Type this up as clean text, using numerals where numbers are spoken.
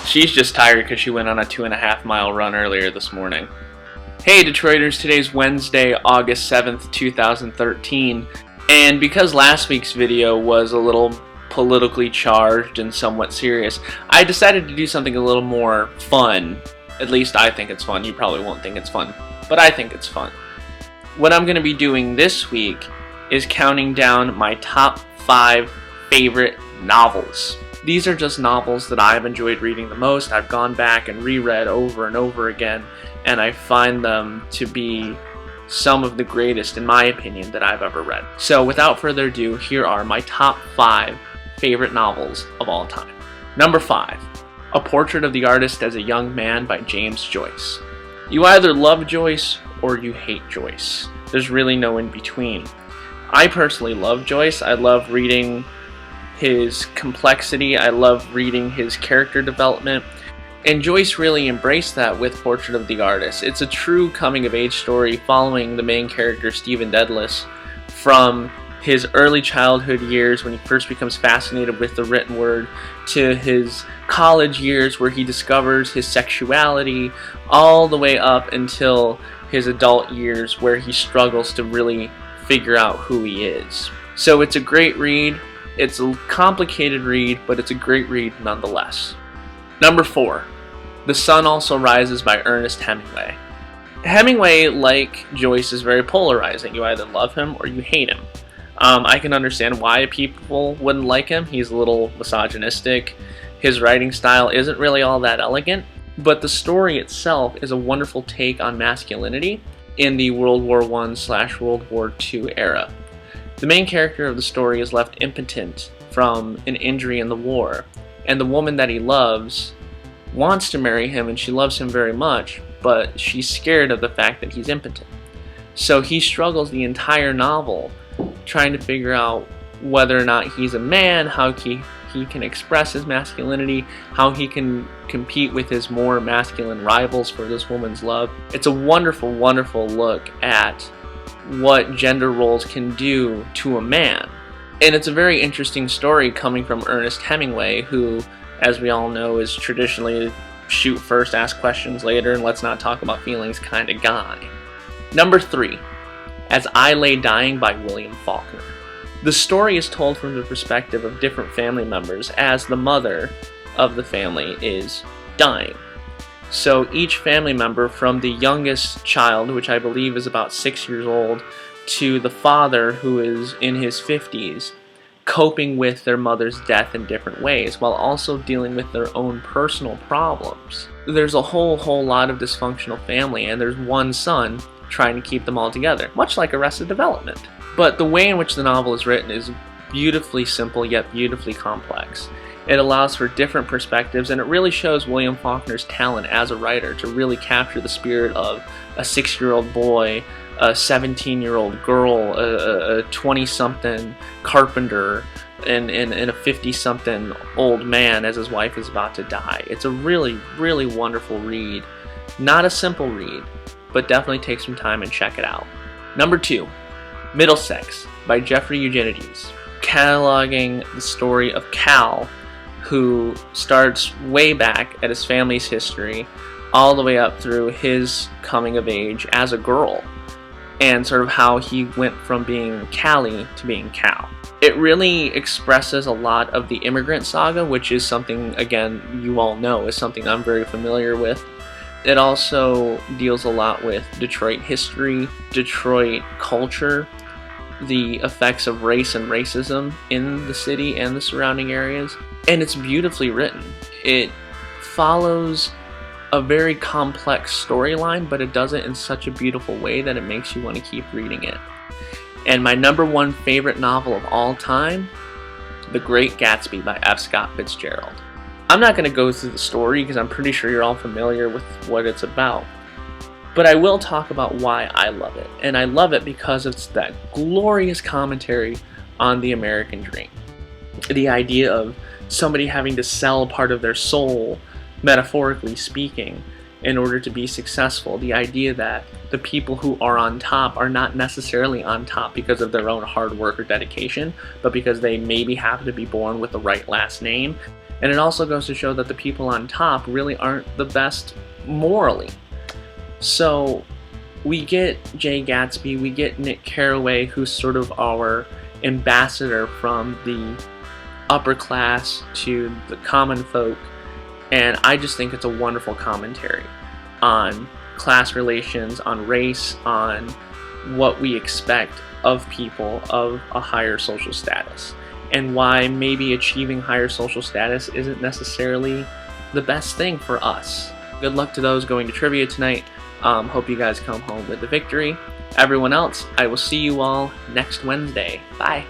She's just tired because she went on a 2.5-mile run earlier this morning. Hey Detroiters, today's Wednesday, August 7th, 2013, and because last week's video was a little politically charged and somewhat serious, I decided to do something a little more fun. At least I think it's fun. You probably won't think it's fun, but I think it's fun. What I'm going to be doing this week is counting down my top 5 favorite novels. These are just novels that I've enjoyed reading the most. I've gone back and reread over and over again, and I find them to be some of the greatest, in my opinion, that I've ever read. So without further ado, here are my top 5 favorite novels of all time. Number 5, A Portrait of the Artist as a Young Man by James Joyce. You either love Joyce or you hate Joyce. There's really no in between. I personally love Joyce. I love reading his complexity. I love reading his character development. And Joyce really embraced that with Portrait of the Artist. It's a true coming-of-age story following the main character, Stephen Dedalus, from his early childhood years when he first becomes fascinated with the written word, to his college years where he discovers his sexuality, all the way up until his adult years where he struggles to really figure out who he is. So it's a great read. It's a complicated read, but it's a great read nonetheless. Number 4, The Sun Also Rises by Ernest Hemingway. Hemingway, like Joyce, is very polarizing. You either love him or you hate him. I can understand why people wouldn't like him. He's a little misogynistic. His writing style isn't really all that elegant, but the story itself is a wonderful take on masculinity in the World War I/World War II era. The main character of the story is left impotent from an injury in the war, and the woman that he loves wants to marry him and she loves him very much, but she's scared of the fact that he's impotent. So he struggles the entire novel trying to figure out whether or not he's a man, how he can express his masculinity, how he can compete with his more masculine rivals for this woman's love. It's a wonderful, wonderful look at what gender roles can do to a man. And it's a very interesting story coming from Ernest Hemingway, who, as we all know, is traditionally shoot first, ask questions later, and let's not talk about feelings kind of guy. Number 3, As I Lay Dying by William Faulkner. The story is told from the perspective of different family members as the mother of the family is dying. So each family member, from the youngest child, which I believe is about 6 years old, to the father, who is in his 50s, coping with their mother's death in different ways, while also dealing with their own personal problems. There's a whole lot of dysfunctional family, and there's one son trying to keep them all together, much like Arrested Development. But the way in which the novel is written is beautifully simple, yet beautifully complex. It allows for different perspectives, and it really shows William Faulkner's talent as a writer to really capture the spirit of a 6-year-old boy, a 17-year-old girl, a 20-something carpenter, and a 50-something old man as his wife is about to die. It's a really, really wonderful read. Not a simple read, but definitely take some time and check it out. Number 2, Middlesex by Jeffrey Eugenides, cataloging the story of Cal, who starts way back at his family's history, all the way up through his coming of age as a girl, and sort of how he went from being Callie to being Cal. It really expresses a lot of the immigrant saga, which is something, again, you all know, is something I'm very familiar with. It also deals a lot with Detroit history, Detroit culture, the effects of race and racism in the city and the surrounding areas, and it's beautifully written. It follows a very complex storyline, but it does it in such a beautiful way that it makes you want to keep reading it. And my number 1 favorite novel of all time, The Great Gatsby by F. Scott Fitzgerald. I'm not going to go through the story because I'm pretty sure you're all familiar with what it's about. But I will talk about why I love it. And I love it because it's that glorious commentary on the American dream. The idea of somebody having to sell part of their soul, metaphorically speaking, in order to be successful. The idea that the people who are on top are not necessarily on top because of their own hard work or dedication, but because they maybe happen to be born with the right last name. And it also goes to show that the people on top really aren't the best morally. So we get Jay Gatsby, we get Nick Carraway, who's sort of our ambassador from the upper class to the common folk, and I just think it's a wonderful commentary on class relations, on race, on what we expect of people of a higher social status, and why maybe achieving higher social status isn't necessarily the best thing for us. Good luck to those going to trivia tonight. Hope you guys come home with the victory. Everyone else, I will see you all next Wednesday. Bye.